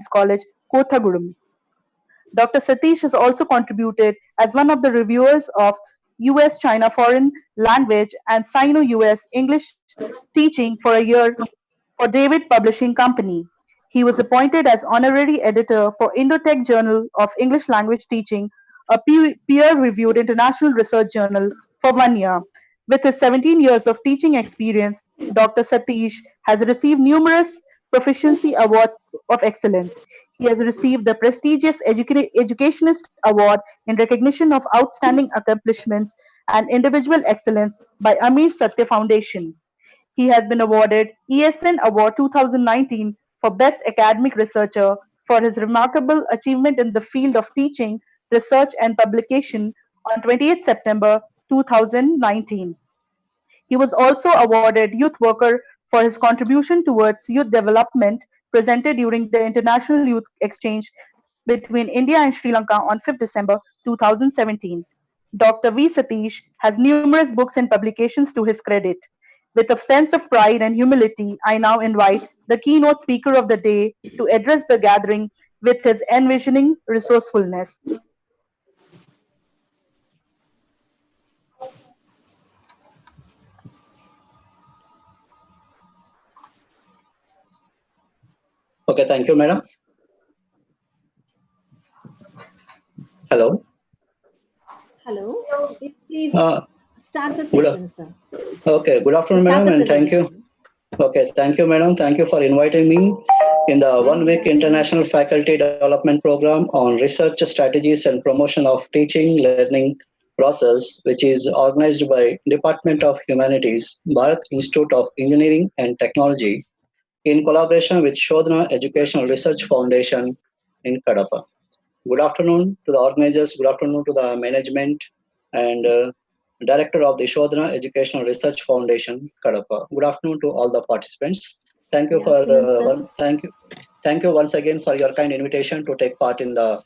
College, Kothagudem. Dr. Satish has also contributed as one of the reviewers of US-China Foreign Language and Sino-US English teaching for a year for David Publishing Company. He was appointed as honorary editor for Indotech Journal of English Language Teaching, a peer-reviewed international research journal, for 1 year. With his 17 years of teaching experience, Dr. Satish has received numerous proficiency awards of excellence. He has received the prestigious Educationist Award in recognition of outstanding accomplishments and individual excellence by Amir Satya Foundation. He has been awarded ESN Award 2019 for Best Academic Researcher for his remarkable achievement in the field of teaching, research and publication on 28 September 2019. He was also awarded Youth Worker for his contribution towards youth development presented during the International Youth Exchange between India and Sri Lanka on 5th December 2017. Dr. V. Satish has numerous books and publications to his credit. With a sense of pride and humility, I now invite the keynote speaker of the day to address the gathering with his envisioning resourcefulness. Okay, thank you, madam. Hello. Hello. Please Uh, start the good, session, sir. okay, good afternoon, Start madam, the and thank you. presentation. Okay, thank you, madam. Thank you for inviting me in the 1 week International Faculty Development Program on Research Strategies and Promotion of Teaching Learning Process, which is organized by Department of Humanities, Bharat Institute of Engineering and Technology, in collaboration with Shodhana Educational Research Foundation in Kadapa. Good afternoon to the organizers, good afternoon to the management and director of the Shodhana Educational Research Foundation, Kadapa. Good afternoon to all the participants. Thank you Good for afternoon, sir. thank you once again for your kind invitation to take part in the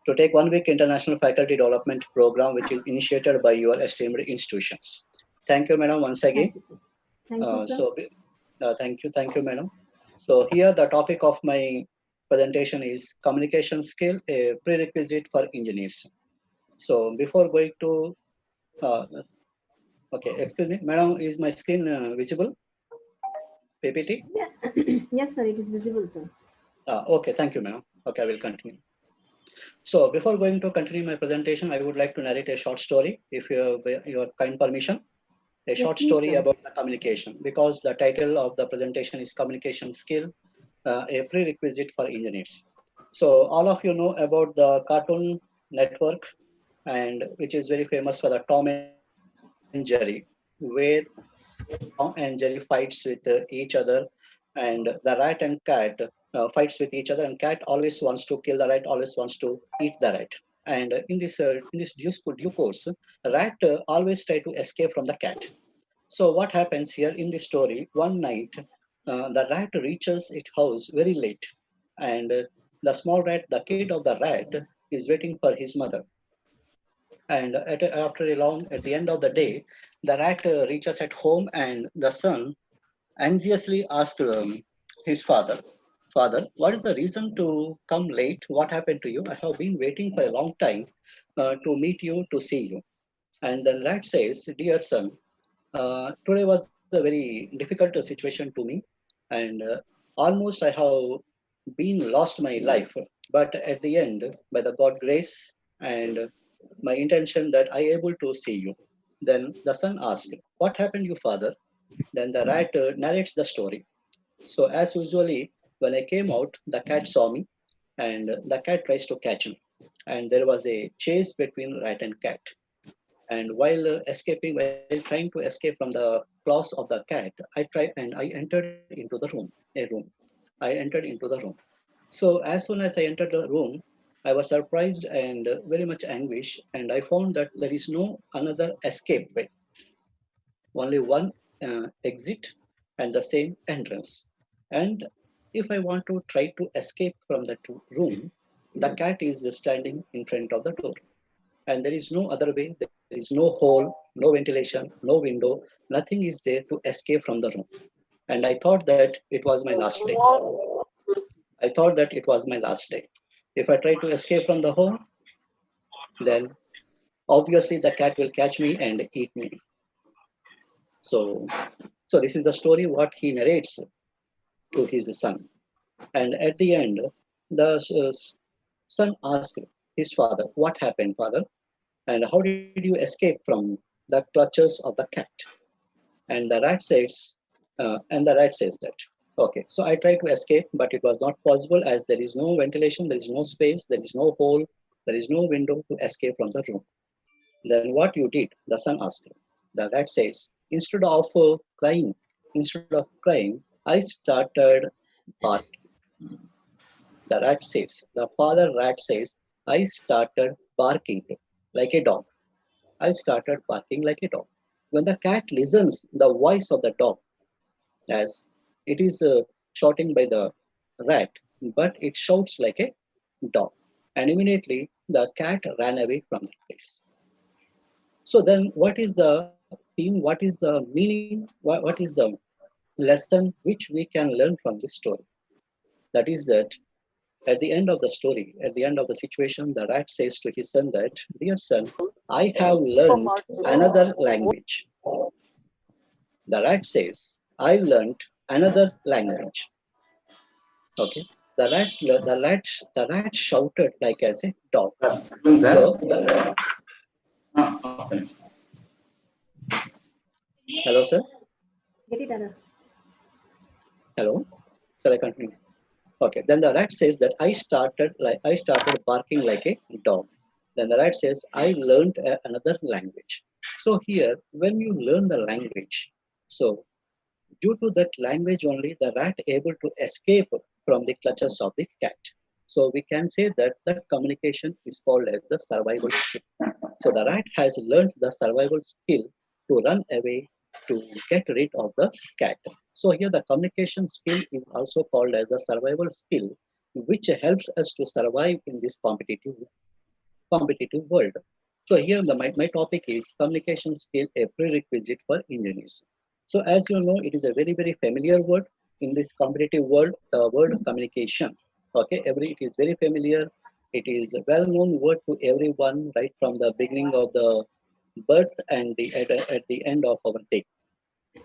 to take 1 week international faculty development program, which is initiated by your esteemed institutions. Thank you, madam, once again. Thank you, sir. Thank you, sir. Thank you, madam. So here the topic of my presentation is communication skill, a prerequisite for engineers. So before going to, uh, okay, excuse me, madam, is my screen visible? PPT? Yeah. Yes, sir. It is visible, sir. Okay, thank you, madam. Okay, I will continue. So before going to continue my presentation, I would like to narrate a short story, if you have your kind permission. A Yes, short please, story sir. about the communication, because the title of the presentation is Communication Skill, a prerequisite for engineers. So all of you know about the Cartoon Network, and which is very famous for the Tom and Jerry, where Tom and Jerry fights with each other, and the rat and cat fights with each other, and cat always wants to kill the rat, always wants to eat the rat. And in this due course, rat always try to escape from the cat. So what happens here in the story? One night, the rat reaches its house very late, and the small rat, the kid of the rat, is waiting for his mother. And at the end of the day, the rat reaches at home, and the son anxiously asks his father, "Father, what is the reason to come late? What happened to you? I have been waiting for a long time to meet you, to see you." And then rat says, "Dear son, today was a very difficult situation to me, and almost I have been lost my life. But at the end, by the God grace and my intention that I able to see you." Then the son asked, "What happened, you father?" Then the rat narrates the story. So as usually, when I came out, the cat saw me, and the cat tries to catch me, and there was a chase between rat and cat. And while trying to escape from the claws of the cat, I entered into the room. I entered into the room. So as soon as I entered the room, I was surprised and very much anguished, and I found that there is no another escape way, only one exit and the same entrance. And if I want to try to escape from that room, the cat is standing in front of the door, and there is no other way. There is no hole, no ventilation, no window, nothing is there to escape from the room. and I thought that it was my last day. I thought that it was my last day. If I try to escape from the home, then obviously the cat will catch me and eat me. So, so this is the story what he narrates to his son. And at the end, the son asked his father, "What happened, father? And how did you escape from the clutches of the cat?" And the rat says that, okay, so I tried to escape, but it was not possible as there is no ventilation, there is no space, there is no hole, there is no window to escape from the room. Then what you did? The son asked. The rat says, instead of crying, I started barking. The rat says, the father rat says, I started barking like a dog. I started barking like a dog. When the cat listens the voice of the dog, as it is shouting by the rat, but it shouts like a dog. And immediately the cat ran away from the place. So then what is the theme? What is the meaning? What is the lesson which we can learn from this story? That is that at the end of the story, at the end of the situation, the rat says to his son that, "Dear son, I have learned another language." The rat says, "I learned another language." Okay. The rat shouted like as a dog. So hello, sir. Get it, Anna? Hello. Shall I continue? Okay. Then the rat says that I started barking like a dog. Then the rat says, I learned another language. So here, when you learn the language, so due to that language only, the rat able to escape from the clutches of the cat. So we can say that that communication is called as the survival skill. So the rat has learned the survival skill to run away to get rid of the cat. So here the communication skill is also called as a survival skill, which helps us to survive in this competitive world. So here my topic is communication skill, a prerequisite for engineers. So as you know, it is a very, very familiar word in this competitive world, the word communication. Okay, it is very familiar. It is a well-known word to everyone right from the beginning of the birth and at the end of our day.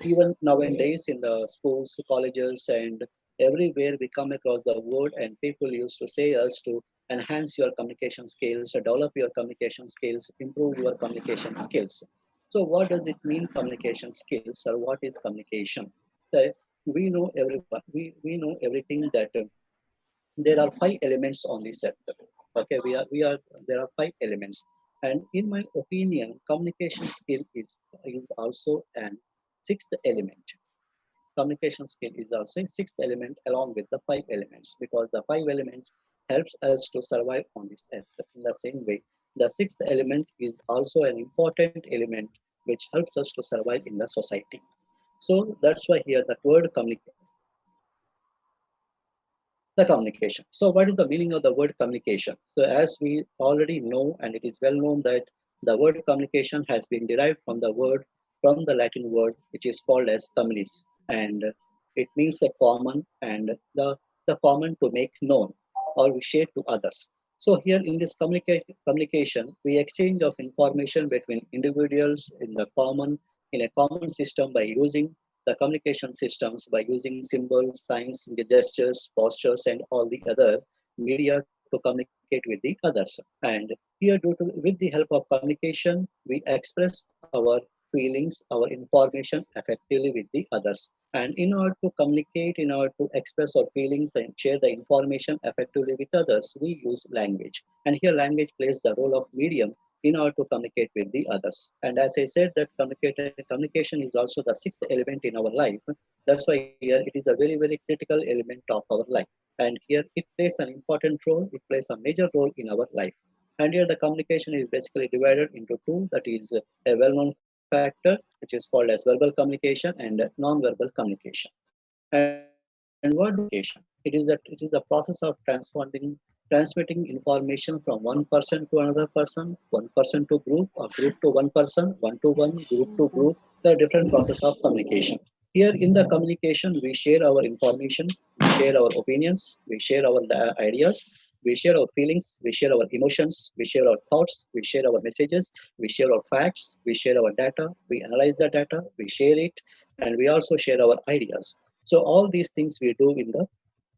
Even nowadays in the schools, colleges, and everywhere we come across the word, and people used to say us to enhance your communication skills, develop your communication skills, improve your communication skills. So what does it mean, communication skills, or what is communication? So we know we know everything that there are 5 elements on this set. Okay, there are 5 elements, and in my opinion, communication skill is also an sixth element. Communication skill is also a sixth element along with the 5 elements, because the 5 elements helps us to survive on this earth. In the same way, the sixth element is also an important element which helps us to survive in the society. So that's why here the word communication. So what is the meaning of the word communication? So as we already know, and it is well known that the word communication has been derived from the Latin word, which is called as communis, and it means a common, and the common to make known or we share to others. So here in this communication, we exchange of information between individuals in a common system by using the communication systems, by using symbols, signs, gestures, postures, and all the other media to communicate with the others. And here, with the help of communication, we express our feelings, our information effectively with the others. And in order to communicate, in order to express our feelings and share the information effectively with others, we use language. And here, language plays the role of medium in order to communicate with the others. And as I said, that communication is also the sixth element in our life. That's why here it is a very, very critical element of our life. And here it plays an important role, it plays a major role in our life. And here the communication is basically divided into two, that is a well-known factor, which is called as verbal communication and non-verbal communication. And what communication? It is the process of transmitting information from one person to another person, one person to group, or group to one person, one to one, group to group. There are different process of communication. Here in the communication, we share our information, we share our opinions, we share our ideas, we share our feelings, we share our emotions, we share our thoughts, we share our messages, we share our facts, we share our data, we analyze the data, we share it, and we also share our ideas. So all these things we do in the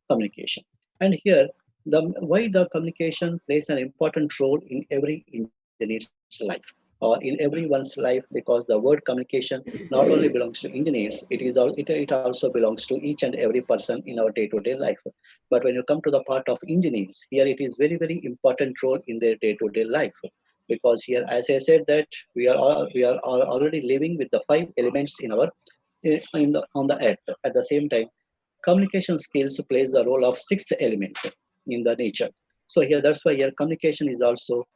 communication. And here, why the communication plays an important role in every engineer's life or in everyone's life, because the word communication not only belongs to engineers, it also belongs to each and every person in our day-to-day life. But when you come to the part of engineers, here it is very, very important role in their day-to-day life. Because here, as I said, that we are already living with the five elements in our on the earth. At the same time, communication skills plays the role of sixth element in the nature. So here, that's why here communication is also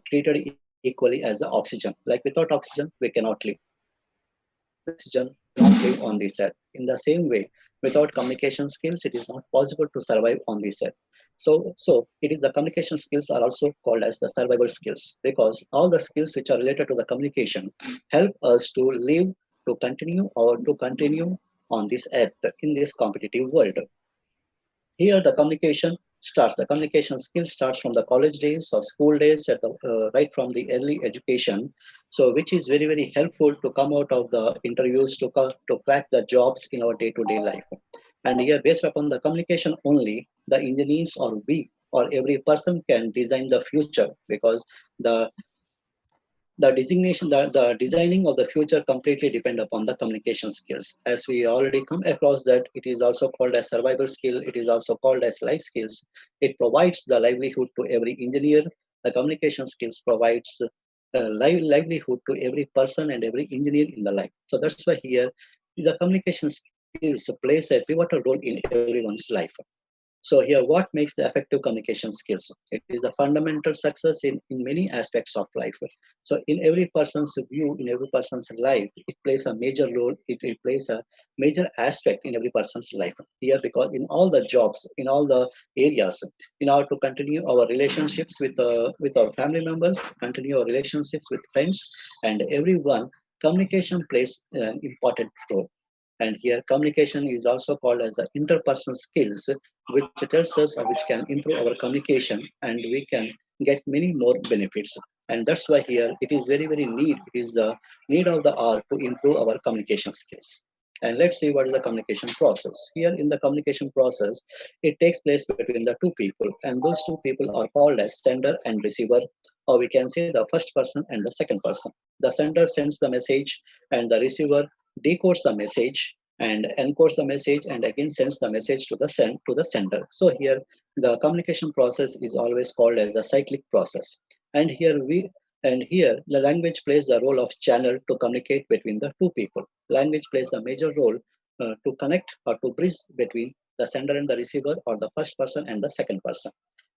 treated equally as the oxygen. Like without oxygen, we cannot live. Oxygen cannot live on this earth. In the same way, without communication skills, it is not possible to survive on this earth. So it is the communication skills are also called as the survival skills, because all the skills which are related to the communication help us to live, to continue, or to continue on this earth in this competitive world. Here, the communication starts. The communication skill starts from the college days or school days, right from the early education. So, which is very, very helpful to come out of the interviews to crack the jobs in our day-to-day life. And here, based upon the communication only, the engineers or we or every person can design the future, because the the designation the designing of the future completely depend upon the communication skills. As we already come across that, it is also called as survival skill, it is also called as life skills. It provides the livelihood to every engineer. The communication skills provides livelihood to every person and every engineer in the life. So that's why here the communication skills plays a pivotal role in everyone's life. So here, what makes the effective communication skills? It is a fundamental success in many aspects of life. So in every person's view, in every person's life, it plays a major role. It plays a major aspect in every person's life. Here, because in all the jobs, in all the areas, in order to continue our relationships with our family members, continue our relationships with friends, and everyone, communication plays an important role. And here, communication is also called as the interpersonal skills, which tells us or which can improve our communication, and we can get many more benefits. And that's why here it is very, very need. It is the need of the hour to improve our communication skills. And let's see what is the communication process. Here in the communication process, it takes place between the two people, and those two people are called as sender and receiver, or we can say the first person and the second person. The sender sends the message, and the receiver decodes the message and encodes the message and again sends the message to the sender. So here the communication process is always called as the cyclic process. And here the language plays the role of channel to communicate between the two people. Language plays a major role to connect or to bridge between the sender and the receiver, or the first person and the second person.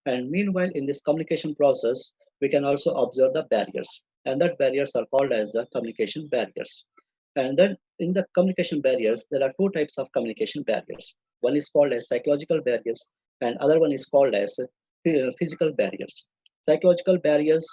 And meanwhile, in this communication process, we can also observe the barriers, and that barriers are called as the communication barriers. And then in the communication barriers, there are two types of communication barriers. One is called as psychological barriers, and other one is called as physical barriers. Psychological barriers,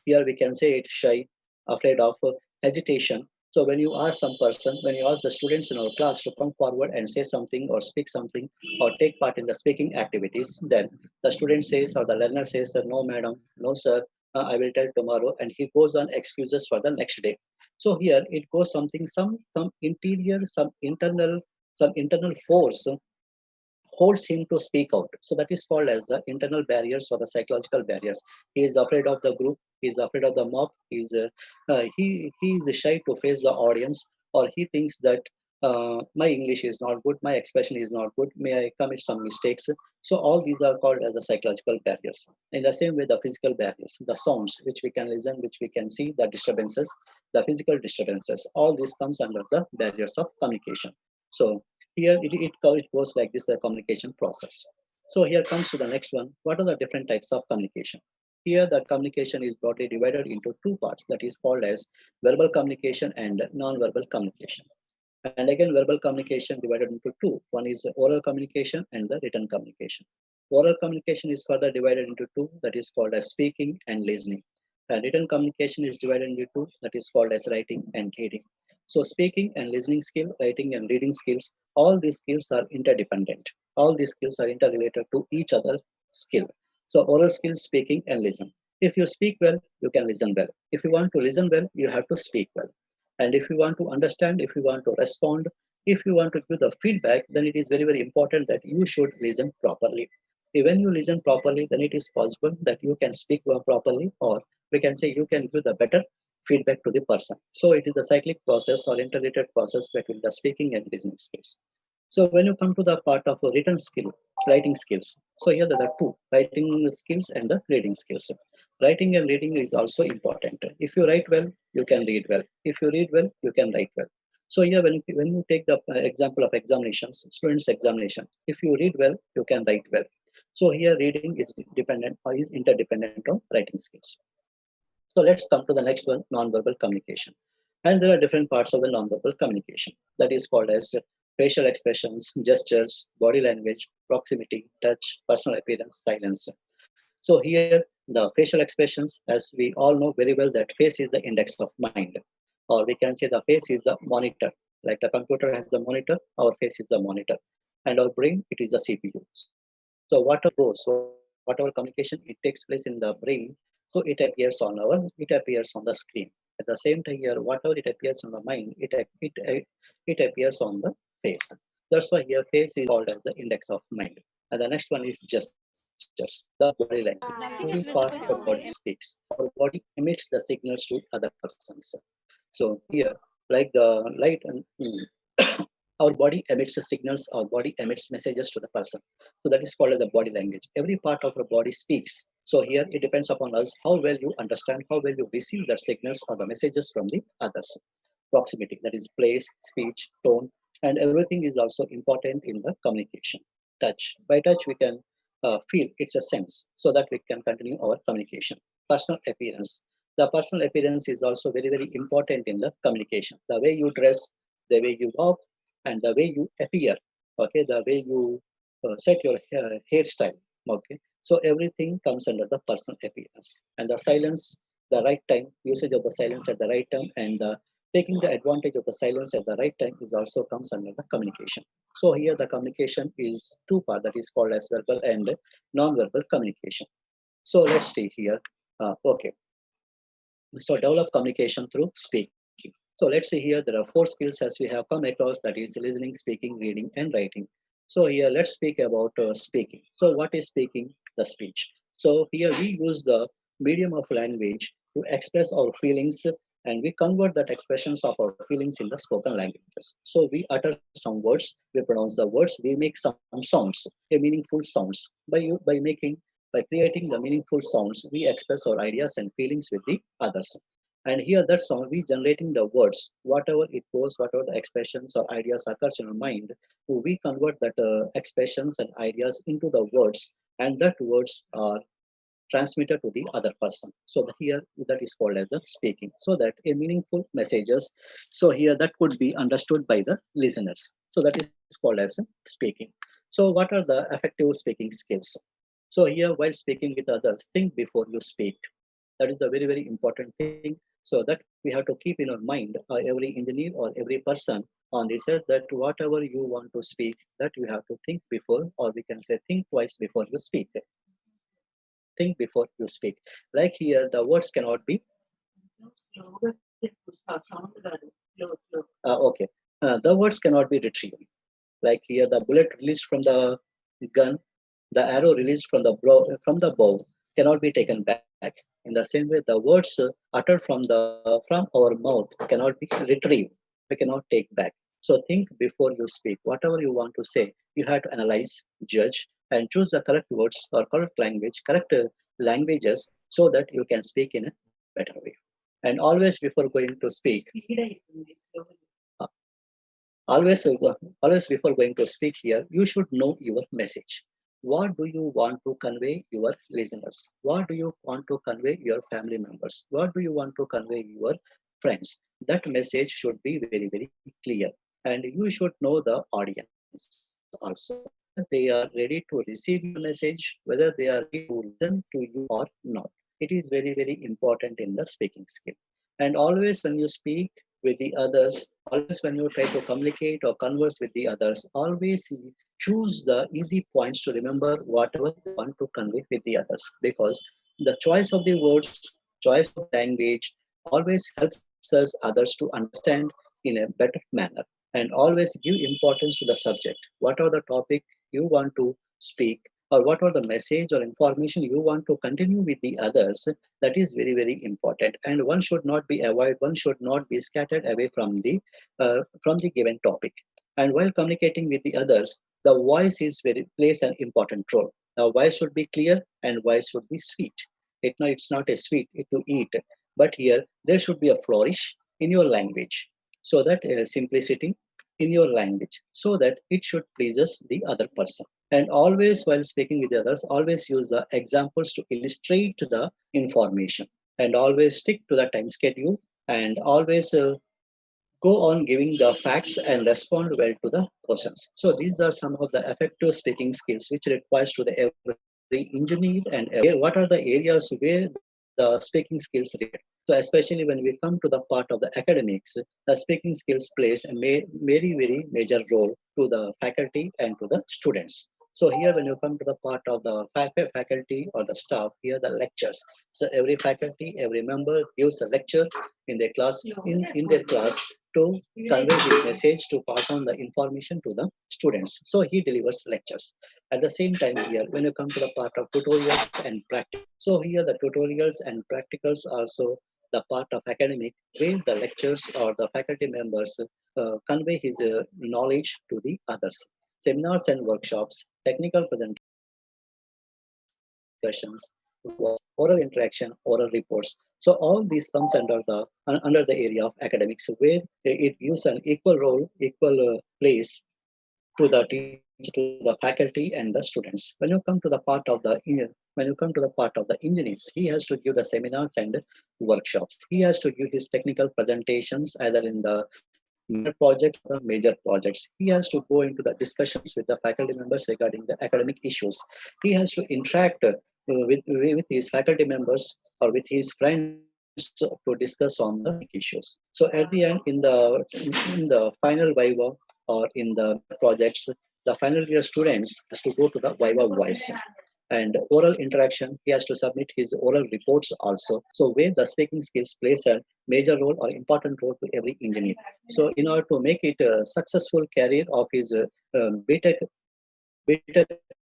here we can say it shy, afraid of, hesitation. So when you ask some person, when you ask the students in our class to come forward and say something or speak something or take part in the speaking activities, then the student says or the learner says that no madam, no sir, I will tell tomorrow, and he goes on excuses for the next day. So here it goes something, some interior, some internal force holds him to speak out. So that is called as the internal barriers or the psychological barriers. He is afraid of the group. He is afraid of the mob. He is shy to face the audience, or he thinks that my English is not good, my expression is not good. May I commit some mistakes? So all these are called as the psychological barriers. In the same way, the physical barriers, the sounds which we can listen, which we can see, the disturbances, the physical disturbances, all this comes under the barriers of communication. So here it goes like this, the communication process. So here comes to the next one. What are the different types of communication? Here the communication is broadly divided into two parts, that is called as verbal communication and non-verbal communication. And again, verbal communication divided into two. One is oral communication and the written communication. Oral communication is further divided into two, that is called as speaking and listening. And written communication is divided into two, that is called as writing and reading. So speaking and listening skill, writing and reading skills, all these skills are interdependent. All these skills are interrelated to each other skill. So oral skills, speaking and listen. If you speak well, you can listen well. If you want to listen well, you have to speak well. And if you want to understand, if you want to respond, if you want to give the feedback, then it is very, very important that you should listen properly. When you listen properly, then it is possible that you can speak well properly, or we can say you can give the better feedback to the person. So it is a cyclic process or interrelated process between the speaking and listening skills. So when you come to the part of written skill, writing skills. So here there are two, writing skills and the reading skills. Writing and reading is also important. If you write well, you can read well. If you read well, you can write well. So here when you take the example of examinations, students examination, if you read well, you can write well. So here reading is dependent or is interdependent on writing skills. So let's come to the next one, nonverbal communication. And there are different parts of the nonverbal communication that is called as facial expressions, gestures, body language, proximity, touch, personal appearance, silence. So here the facial expressions, as we all know very well that face is the index of mind, or we can say the face is the monitor. Like the computer has the monitor, our face is the monitor, and our brain, it is the CPU. So whatever goes, whatever communication it takes place in the brain, so it appears on the screen. At the same time here, whatever it appears on the mind, it appears on the face. That's why here face is called as the index of mind. And the next one is gestures, the body language. Every part of the body speaks. Our body emits the signals to other persons. So here, like the light and our body emits the signals, our body emits messages to the person. So that is called as the body language. Every part of our body speaks. So here it depends upon us how well you understand, how well you receive the signals or the messages from the others. Proximity, that is place, speech, tone, and everything is also important in the communication. Touch. By touch, we can feel it's a sense so that we can continue our communication. Personal appearance. The personal appearance is also very, very important in the communication. The way you dress, the way you walk, and the way you appear. Okay, the way you set your hairstyle. Okay, so everything comes under the personal appearance. And the silence, the right time, usage of the silence at the right time, and taking the advantage of the silence at the right time is also comes under the communication. So here the communication is two part, that is called as verbal and non-verbal communication. So let's see here. Okay, so develop communication through speaking. So let's see here, there are 4 skills as we have come across, that is listening, speaking, reading, and writing. So here let's speak about speaking. So what is speaking? The speech. So here we use the medium of language to express our feelings, and we convert that expressions of our feelings in the spoken languages. So we utter some words, we pronounce the words, we make some sounds, a meaningful sounds. By creating the meaningful sounds, we express our ideas and feelings with the others. And here that sound, we generating the words, whatever it goes, whatever the expressions or ideas occurs in our mind, we convert that expressions and ideas into the words, and that words are transmitted to the other person. So here that is called as a speaking. So that a meaningful messages. So here that could be understood by the listeners. So that is called as speaking. So what are the effective speaking skills? So here while speaking with others, think before you speak. That is a very, very important thing. So that we have to keep in our mind, every engineer or every person on this earth, that whatever you want to speak, that you have to think before, or we can say think twice before you speak. Think before you speak. Like here, the words cannot be. Okay. The words cannot be retrieved. Like here, the bullet released from the gun, the arrow released from the bow cannot be taken back. In the same way, the words uttered from our mouth cannot be retrieved. We cannot take back. So think before you speak. Whatever you want to say, you have to analyze, judge, and choose the correct words or correct language, correct languages, so that you can speak in a better way. And always before going to speak, uh, always, always before going to speak here, you should know your message. What do you want to convey your listeners? What do you want to convey your family members? What do you want to convey your friends? That message should be very, very clear. And you should know the audience also, whether they are ready to receive your message, whether they are ready to listen to you or not. It is very, very important in the speaking skill. And always when you speak, with the others, always when you try to communicate or converse with the others, always choose the easy points to remember whatever you want to convey with the others. Because the choice of the words, choice of language always helps us others to understand in a better manner. And always give importance to the subject. What are the topic you want to speak, or what are the message or information you want to continue with the others, that is very, very important. And one should not be avoid, one should not be scattered away from the given topic. And while communicating with the others, the voice is very plays an important role. Now voice should be clear and voice should be sweet. It's not a sweet to eat, but here there should be a flourish in your language, so that simplicity in your language, so that it should pleases the other person. And always while speaking with the others, always use the examples to illustrate the information, and always stick to the time schedule, and always go on giving the facts and respond well to the questions. So these are some of the effective speaking skills which requires to the every engineer and every, what are the areas where the speaking skills required. So especially when we come to the part of the academics, the speaking skills plays a very, very major role to the faculty and to the students. So here when you come to the part of the faculty or the staff, here the lectures. So every faculty, every member gives a lecture in their class, in their class, to convey his message, to pass on the information to the students. So he delivers lectures. At the same time here, when you come to the part of tutorials and practice, so here the tutorials and practicals also the part of academic, where the lectures or the faculty members convey his knowledge to the others. Seminars and workshops, technical presentations, oral interaction, oral reports. So all these comes under the area of academics, where it gives an equal role, equal place to the teacher, to the faculty and the students. When you come to the part of the when you come to the part of the engineers, he has to give the seminars and workshops. He has to give his technical presentations either in the minor projects or the major projects. He has to go into the discussions with the faculty members regarding the academic issues. He has to interact with his faculty members or with his friends to discuss on the issues. So at the end, in the final viva or in the projects, the final year students has to go to the viva voice. And oral interaction, he has to submit his oral reports also. So where the speaking skills plays a major role or important role to every engineer. So in order to make it a successful career of his BTech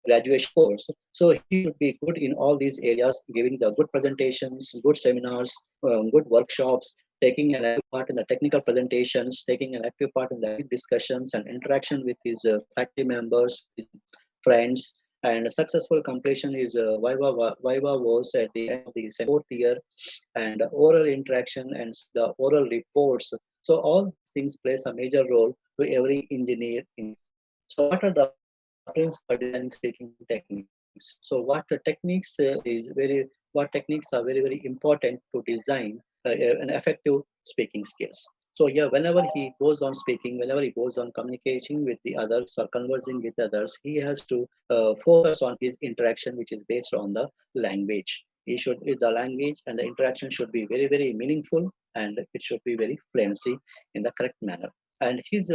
graduation course, so he should be good in all these areas, giving the good presentations, good seminars, good workshops, taking an active part in the technical presentations, taking an active part in the discussions and interaction with his faculty members, his friends. And a successful completion is Viva was at the end of the fourth year, and oral interaction and the oral reports. So all these things plays a major role to every engineer. So what are the principles for designing speaking techniques? So what the techniques what techniques are very, very important to design an effective speaking skills. So here, whenever he goes on speaking, whenever he goes on communicating with the others or conversing with others, he has to focus on his interaction, which is based on the language. The language and the interaction should be very, very meaningful, and it should be very fluency in the correct manner. And his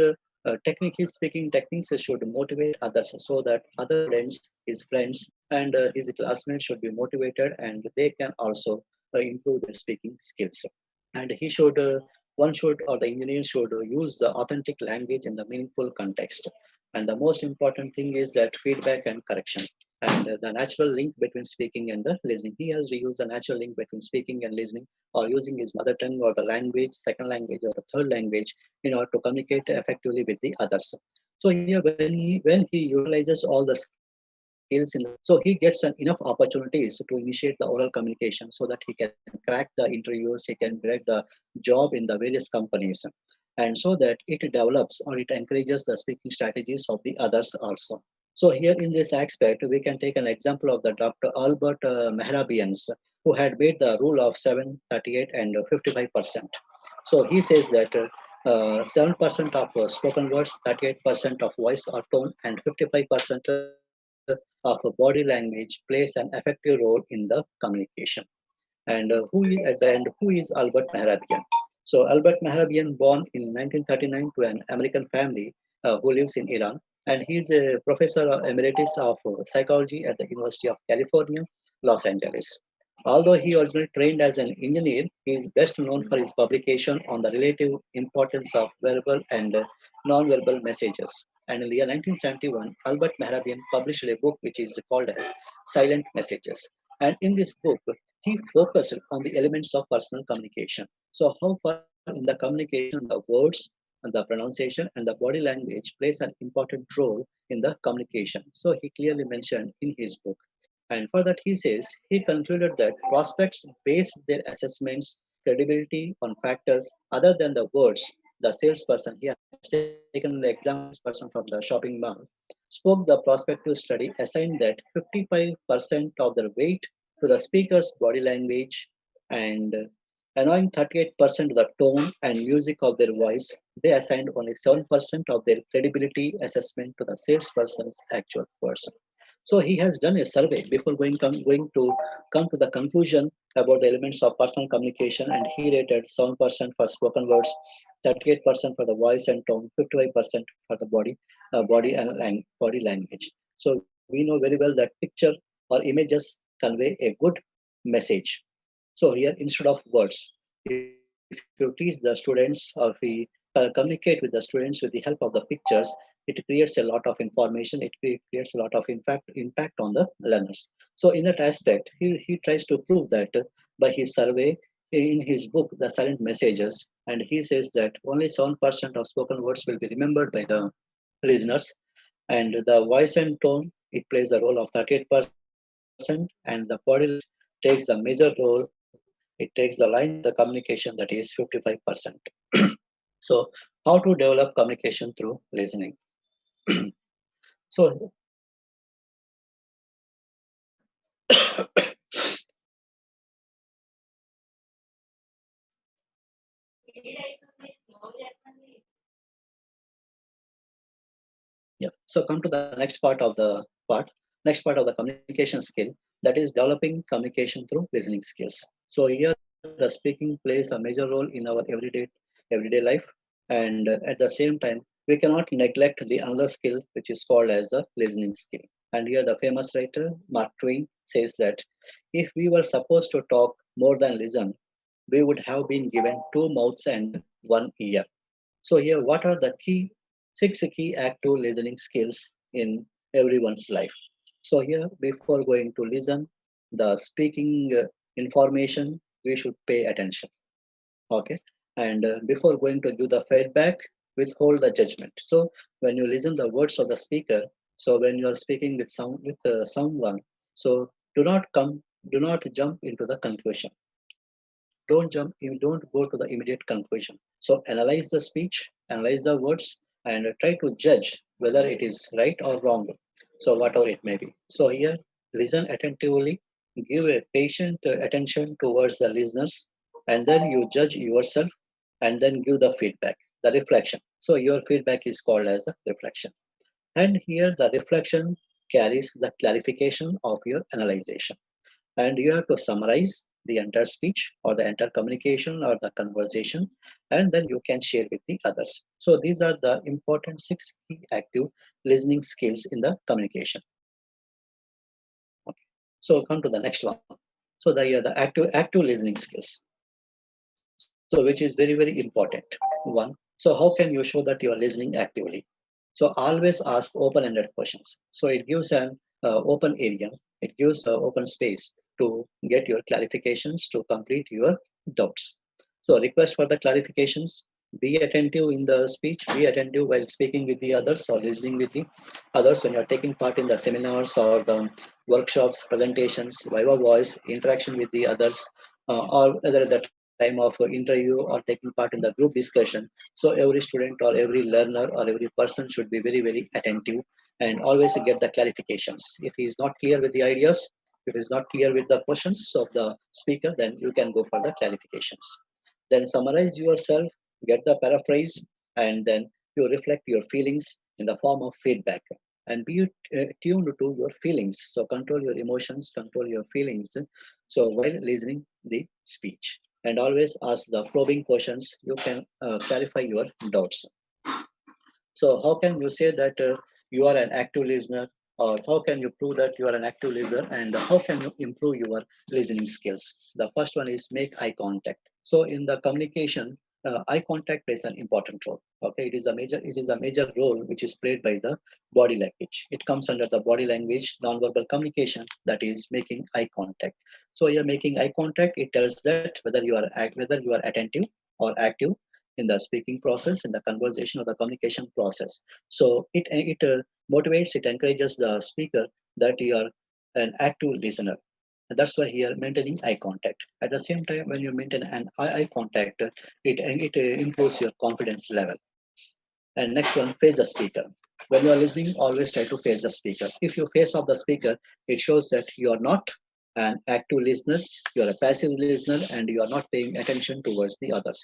speaking techniques should motivate others, so that other students, his friends, and his classmates should be motivated, and they can also improve their speaking skills. And one should, or the engineer should use the authentic language in the meaningful context. And the most important thing is that feedback and correction, and the natural link between speaking and the listening. He has to use the natural link between speaking and listening, or using his mother tongue or the language, second language or the third language, in order to communicate effectively with the others. So here, when he utilizes all the skills so he gets enough opportunities to initiate the oral communication, so that he can crack the interviews, he can crack the job in the various companies, and so that it develops or it encourages the speaking strategies of the others also. So here in this aspect, we can take an example of the Dr. Albert Mehrabians, who had made the rule of 7, 38, and 55%. So he says that 7% of spoken words, 38% of voice or tone, and 55% of body language plays an effective role in the communication. And at the end, who is Albert Mehrabian? So Albert Mehrabian, born in 1939 to an American family who lives in Iran, and he is a professor emeritus of psychology at the University of California, Los Angeles. Although he originally trained as an engineer, he is best known for his publication on the relative importance of verbal and non-verbal messages. And in the year 1971, Albert Mehrabian published a book which is called as Silent Messages. And in this book, he focused on the elements of personal communication. So how far in the communication the words and the pronunciation and the body language plays an important role in the communication. So he clearly mentioned in his book. And for that, he says he concluded that prospects base their assessments credibility on factors other than the words. The salesperson, he has taken the example of a salesperson from the shopping mall, spoke the prospective study assigned that 55% of their weight to the speaker's body language and allowing 38% of the tone and music of their voice. They assigned only 7% of their credibility assessment to the salesperson's actual person. So he has done a survey before going to come to the conclusion about the elements of personal communication, and he rated 7% for spoken words, 38% for the voice and tone, 55% for the body language. So we know very well that picture or images convey a good message. So here, instead of words, if you teach the students or if we communicate with the students with the help of the pictures, it creates a lot of information. It creates a lot of impact on the learners. So in that aspect, he tries to prove that by his survey in his book, The Silent Messages, and he says that only 7% of spoken words will be remembered by the listeners, and the voice and tone, it plays the role of 38%, and the body language takes a major role. It takes the lines of the communication, that is 55%. So, how to develop communication through listening? So, yeah. So, come to the next part of the next part of the communication skill, that is developing communication through listening skills. So, here the speaking plays a major role in our everyday life, and at the same time, we cannot neglect the another skill which is called as the listening skill. And here, the famous writer Mark Twain says that if we were supposed to talk more than listen, we would have been given two mouths and one ear. So here, what are the six key active listening skills in everyone's life? So here, before going to listen, the speaking information, we should pay attention. Okay, and before going to give the feedback, withhold the judgment. So when you listen the words of the speaker, so when you are speaking with someone, so do not jump into the conclusion. Don't go to the immediate conclusion. So analyze the speech, analyze the words, and try to judge whether it is right or wrong. So whatever it may be. So here, listen attentively, give a patient attention towards the listeners, and then you judge yourself, and then give the feedback, the reflection. So your feedback is called as the reflection. And here the reflection carries the clarification of your analyzation, and you have to summarize the entire speech or the entire communication or the conversation, and then you can share with the others. So these are the important six key active listening skills in the communication. Okay. So come to the next one. So the active listening skills, so which is very important one. So how can you show that you are listening actively? So always ask open-ended questions. So it gives an open area, it gives open space to get your clarifications, to complete your doubts. So request for the clarifications. Be attentive in the speech. Be attentive while speaking with the others or listening with the others when you are taking part in the seminars or the workshops, presentations, viva voice, interaction with the others, or whether at the time of interview or taking part in the group discussion. So every student or every learner or every person should be very attentive and always get the clarifications. If he is not clear with the ideas, if he is not clear with the questions of the speaker, then you can go for the clarifications. Then summarize yourself, get the paraphrase, and then you reflect your feelings in the form of feedback. And be tuned to your feelings. So control your emotions, control your feelings. So while listening the speech. and always ask the probing questions. You can clarify your doubts. So how can you say that you are an active listener, or how can you prove that you are an active listener, and how can you improve your listening skills? The first one is make eye contact. So in the communication, eye contact plays an important role. Okay, it is a major role which is played by the body language. It comes under the body language, nonverbal communication, that is making eye contact. So you're making eye contact. It tells that whether you are attentive or active in the speaking process, in the conversation or the communication process. So it motivates, it encourages the speaker that you are an active listener. And that's why here maintaining eye contact. At the same time, when you maintain an eye contact, it improves your confidence level. And next one, face the speaker. When you are listening, always try to face the speaker. If you face off the speaker, it shows that you are not an active listener, you are a passive listener, and you are not paying attention towards the others.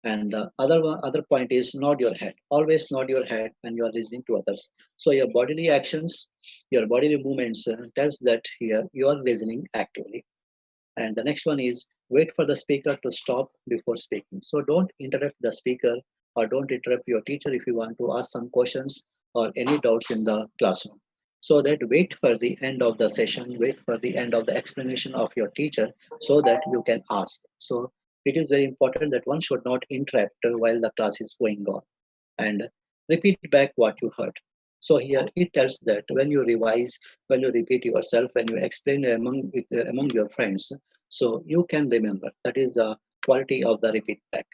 And the other point is nod your head. Always nod your head when you are listening to others. So your bodily actions, your bodily movements tells that here you are listening actively. And the next one is wait for the speaker to stop before speaking. So don't interrupt the speaker or don't interrupt your teacher if you want to ask some questions or any doubts in the classroom. So that wait for the end of the session, wait for the end of the explanation of your teacher so that you can ask. So it is very important that one should not interrupt while the class is going on, and repeat back what you heard. So here it tells that when you revise, when you repeat yourself, when you explain among your friends, so you can remember. That is the quality of the repeat back.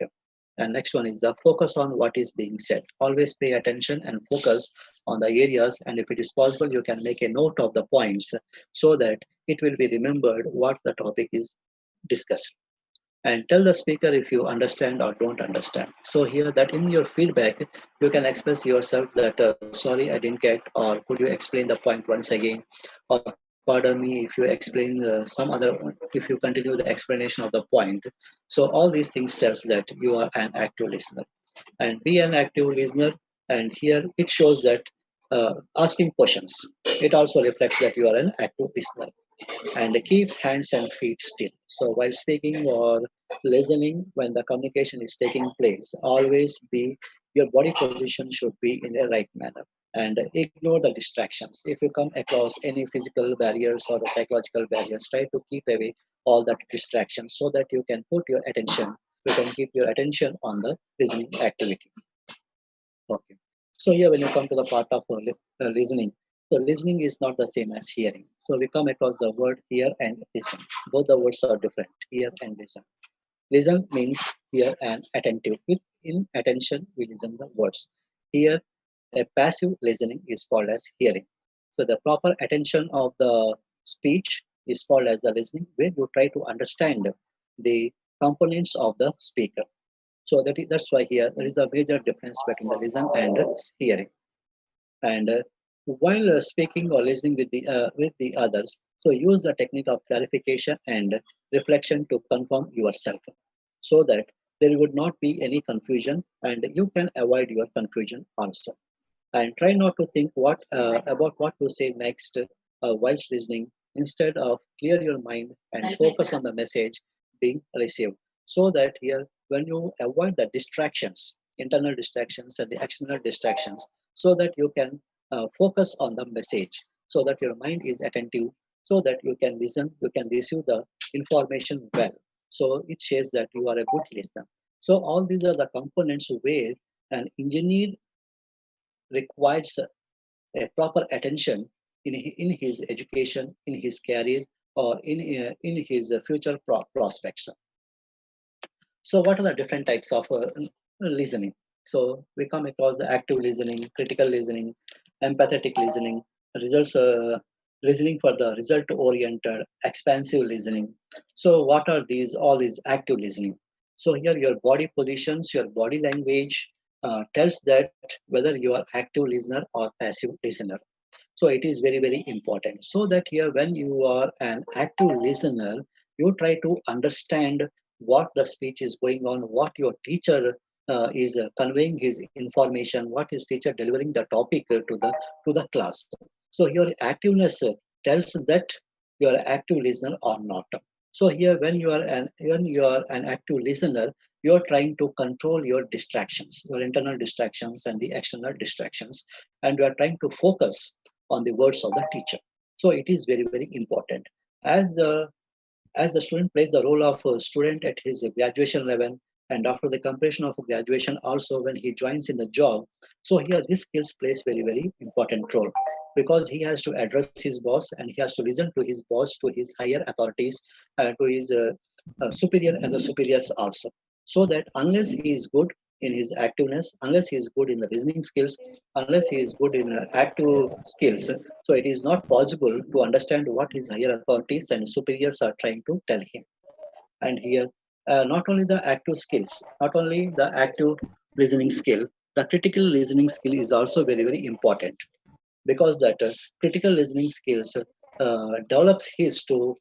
And next one is the focus on what is being said. Always pay attention and focus on the areas, and if it is possible, you can make a note of the points so that it will be remembered what the topic is discussed, and tell the speaker if you understand or don't understand. So here that in your feedback, you can express yourself that, sorry, I didn't get, or could you explain the point once again? Or pardon me if you explain some other, if you continue the explanation of the point. So all these things tells that you are an active listener, and be an active listener. And here it shows that asking questions, it also reflects that you are an active listener. And keep hands and feet still. So while speaking or listening, when the communication is taking place, always be your body position should be in a right manner, and ignore the distractions. If you come across any physical barriers or the psychological barriers, try to keep away all that distractions so that you can put your attention, you can keep your attention on the listening activity. Okay. So here when you come to the part of listening, so listening is not the same as hearing. So we come across the word hear and listen. Both the words are different, hear and listen. Listen means hear and attentive. With in attention, we listen the words. Here, a passive listening is called as hearing. So the proper attention of the speech is called as the listening, where you try to understand the components of the speaker. So that's why here there is a major difference between the listen and hearing. And while speaking or listening with the others, so use the technique of clarification and reflection to confirm yourself, so that there would not be any confusion, and you can avoid your confusion also. And try not to think what about what to say next whilst listening. Instead of clear your mind and focus on the message being received, so that here when you avoid the distractions, internal distractions and the external distractions, so that you can focus on the message, so that your mind is attentive, so that you can listen, you can receive the information well. So it shows that you are a good listener. So all these are the components where an engineer requires a proper attention in his education, in his career, or in his future prospects. So what are the different types of listening? So we come across the active listening, critical listening, empathetic listening, results listening for the result oriented, expansive listening. So what are these? All these active listening. So here your body positions, your body language tells that whether you are active listener or passive listener. So it is very, very important. So that here, when you are an active listener, you try to understand what the speech is going on, what your teacher is conveying his information, what is teacher delivering the topic to the class. So your activeness tells that you are an active listener or not. So here, when you are an active listener, you are trying to control your distractions, your internal distractions and the external distractions, and you are trying to focus on the words of the teacher. So it is very, very important. As the as the student plays the role of a student at his graduation level, and after the completion of graduation also when he joins in the job, so here this skills plays very, very important role, because he has to address his boss and he has to listen to his boss, to his higher authorities, to his superior and the superiors also. So that unless he is good in his activeness, unless he is good in the listening skills, unless he is good in active skills, so it is not possible to understand what his higher authorities and superiors are trying to tell him. And here, not only the active skills, not only the active listening skill, the critical listening skill is also very, very important, because that critical listening skills develops his to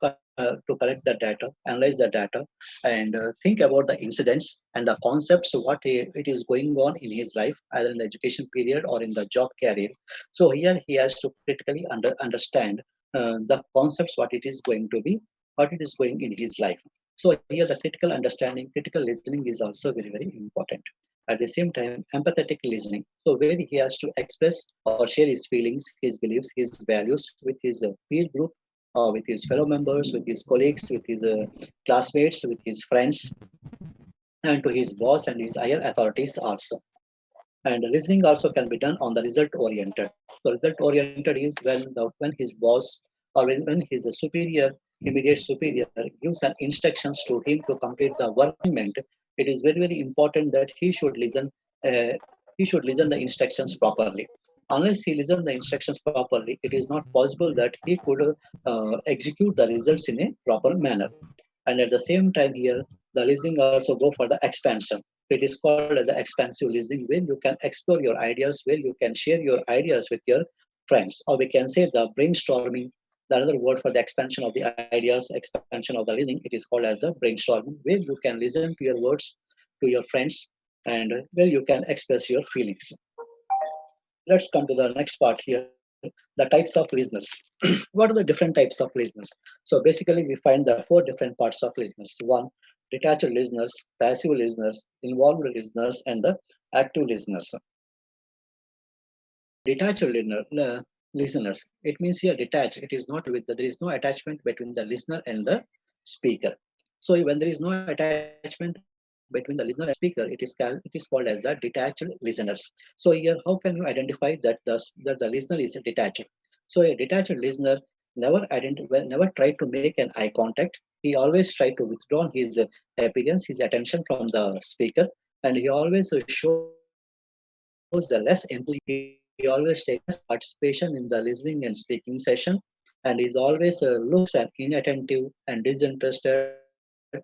collect the data, analyze the data, and think about the incidents and the concepts what it is going on in his life, either in the education period or in the job career. So here he has to critically understand the concepts, what it is going to be, what it is going in his life. So here the critical understanding, critical listening is also very, very important. At the same time, empathetic listening. So where he has to express or share his feelings, his beliefs, his values with his peer group, with his fellow members, with his colleagues, with his classmates, with his friends, and to his boss and his higher authorities also. And listening also can be done on the result oriented. So result oriented is when his boss or when his superior, immediate superior, gives an instructions to him to complete the work assignment. It is very, very important that uh, he should listen the instructions properly. Unless he listens the instructions properly, it is not possible that he could execute the results in a proper manner. And at the same time here, the listening also go for the expansion. It is called as the expansive listening, where you can explore your ideas, where you can share your ideas with your friends, or we can say the brainstorming. The another word for the expansion of the ideas, expansion of the listening, it is called as the brainstorming, where you can listen to your words to your friends, and where you can express your feelings. Let's come to the next part here, the types of listeners. What are the different types of listeners? So basically, we find the four different parts of listeners. One, detached listeners, passive listeners, involved listeners, and the active listeners. Detached listeners, it means here detached. It is not with there is no attachment between the listener and the speaker. So when there is no attachment between the listener and speaker, it is called as the detached listeners. So here, how can you identify that the listener is detached? So a detached listener never tried to make an eye contact. He always tried to withdraw his appearance, his attention from the speaker, and he always shows the less enthusiasm. He always takes less participation in the listening and speaking session, and he always looks and inattentive and disinterested,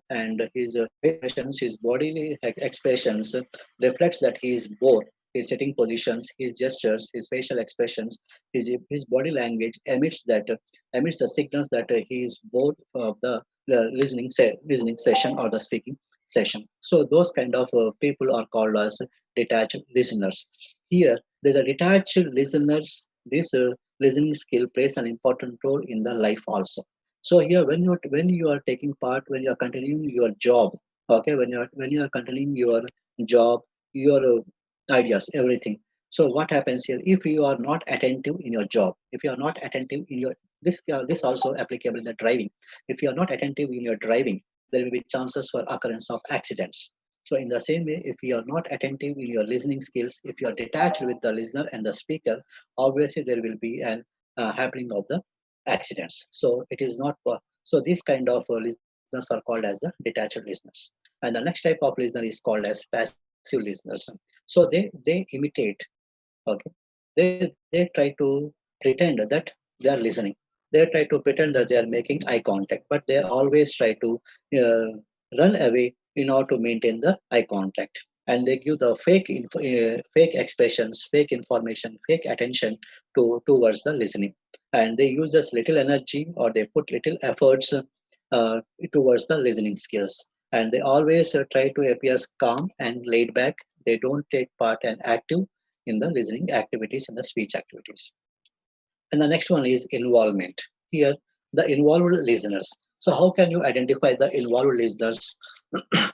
and his expressions, his bodily expressions reflects that he is bored. His sitting positions, his gestures, his facial expressions, his body language emits the signals that he is bored of the listening session or the speaking session. So those kind of people are called as detached listeners. Here, the detached listeners, this listening skill plays an important role in the life also. So here, when you are taking part, when you are continuing your job, okay, when you are continuing your job, your ideas, everything. So what happens here? If you are not attentive in your job, if you are not attentive in your this also applicable in the driving. If you are not attentive in your driving, there will be chances for occurrence of accidents. So in the same way, if you are not attentive in your listening skills, if you are detached with the listener and the speaker, obviously there will be an happening of the accidents. So it is not so these kind of listeners are called as the detached listeners. And the next type of listener is called as passive listeners. So they imitate, okay, they try to pretend that they are listening. They try to pretend that they are making eye contact, but they always try to uh, run away in order to maintain the eye contact. And they give the fake expressions, fake information, fake attention towards the listening. And they use as little energy or they put little efforts towards the listening skills. And they always try to appear calm and laid back. They don't take part and active in the listening activities and the speech activities. And the next one is involvement. Here, the involved listeners. So how can you identify the involved listeners?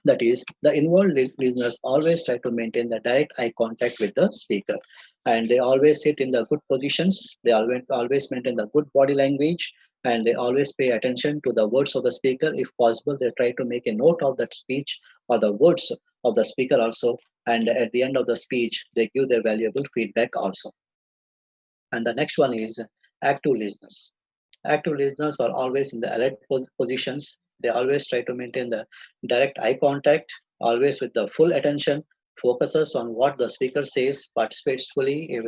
That is, the involved listeners always try to maintain the direct eye contact with the speaker, and they always sit in the good positions. They always maintain the good body language, and they always pay attention to the words of the speaker. If possible, they try to make a note of that speech or the words of the speaker also, and at the end of the speech, they give their valuable feedback also. And the next one is active listeners. Active listeners are always in the alert positions. They always try to maintain the direct eye contact, always with the full attention, focuses on what the speaker says, participates fully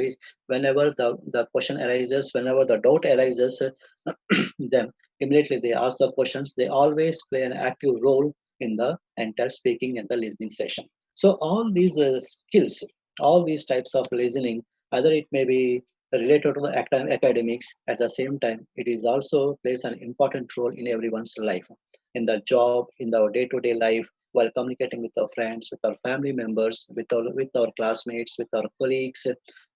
whenever the question arises, whenever the doubt arises, them immediately they ask the questions. They always play an active role in the entire speaking and the listening session. So all these skills, all these types of listening, either it may be related to the academics. At the same time, it is also plays an important role in everyone's life, in the job, in our day-to-day life, while communicating with our friends, with our family members, with our classmates, with our colleagues.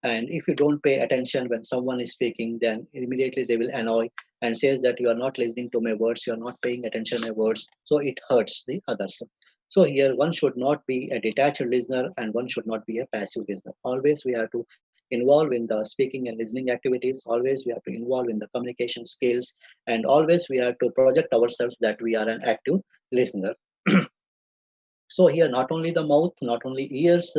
And if you don't pay attention when someone is speaking, then immediately they will annoy and says that you are not listening to my words, you are not paying attention to my words, so it hurts the others. So here one should not be a detached listener and one should not be a passive listener. Always we have to involve in the speaking and listening activities. Always we have to involve in the communication skills, and always we have to project ourselves that we are an active listener. So here not only the mouth, not only ears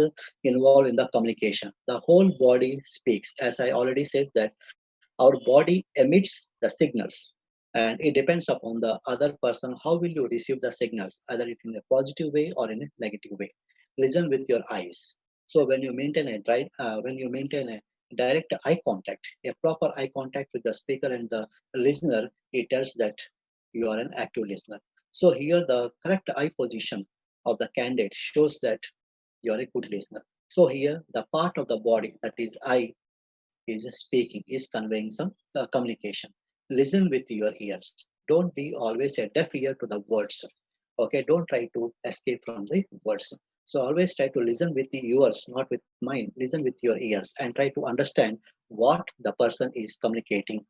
involved in the communication, the whole body speaks. As I already said that our body emits the signals, and it depends upon the other person how will you receive the signals, either it in a positive way or in a negative way. Listen with your eyes. So when you maintain a direct eye contact, a proper eye contact with the speaker and the listener, it tells that you are an active listener. So here the correct eye position of the candidate shows that you are a good listener. So here the part of the body that is eye is speaking, is conveying some communication. Listen with your ears. Don't be always a deaf ear to the words. Okay, don't try to escape from the words. So always try to listen with the yours, not with mine. Listen with your ears and try to understand what the person is communicating.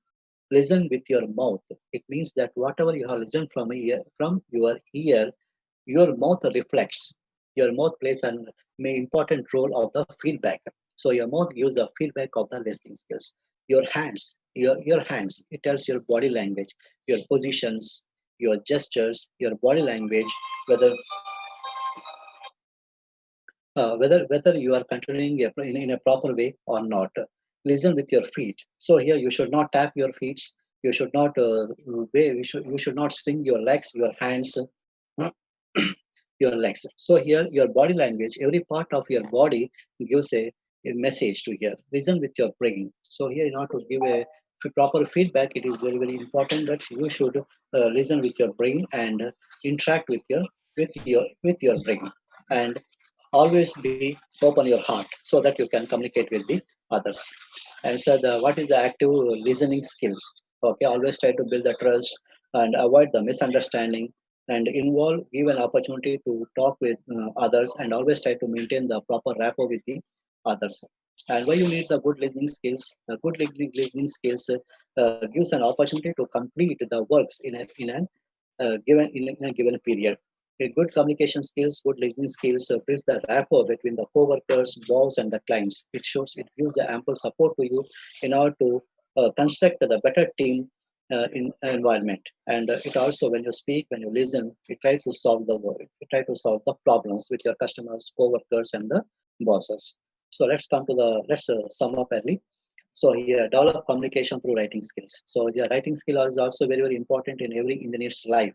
Listen with your mouth. It means that whatever you have listened from your ear, your mouth reflects. Your mouth plays an important role of the feedback. So your mouth gives the feedback of the listening skills. Your hands, it tells your body language, your positions, your gestures, your body language, whether whether you are continuing in a proper way or not. Listen with your feet. So here you should not tap your feet. You should not you should not swing your legs, your hands, your legs. So here your body language, every part of your body gives a message to here. Listen with your brain. So here in order to give a proper feedback, it is very, very important that you should listen with your brain and interact with your brain. And always be open your heart so that you can communicate with the others. And so what is the active listening skills? Okay, always try to build the trust and avoid the misunderstanding, and involve, give an opportunity to talk with others, and always try to maintain the proper rapport with the others. And why you need the good listening skills? The good listening skills gives an opportunity to complete the works in a given period. A good communication skills, good listening skills builds the rapport between the co-workers, boss, and the clients. It gives the ample support to you in order to construct the better team in environment. And it also, when you speak, when you listen, you try to solve the work. You try to solve the problems with your customers, co-workers, and the bosses. So let's sum up early. So here, develop communication through writing skills. So the writing skill is also very, very important in every engineer's life.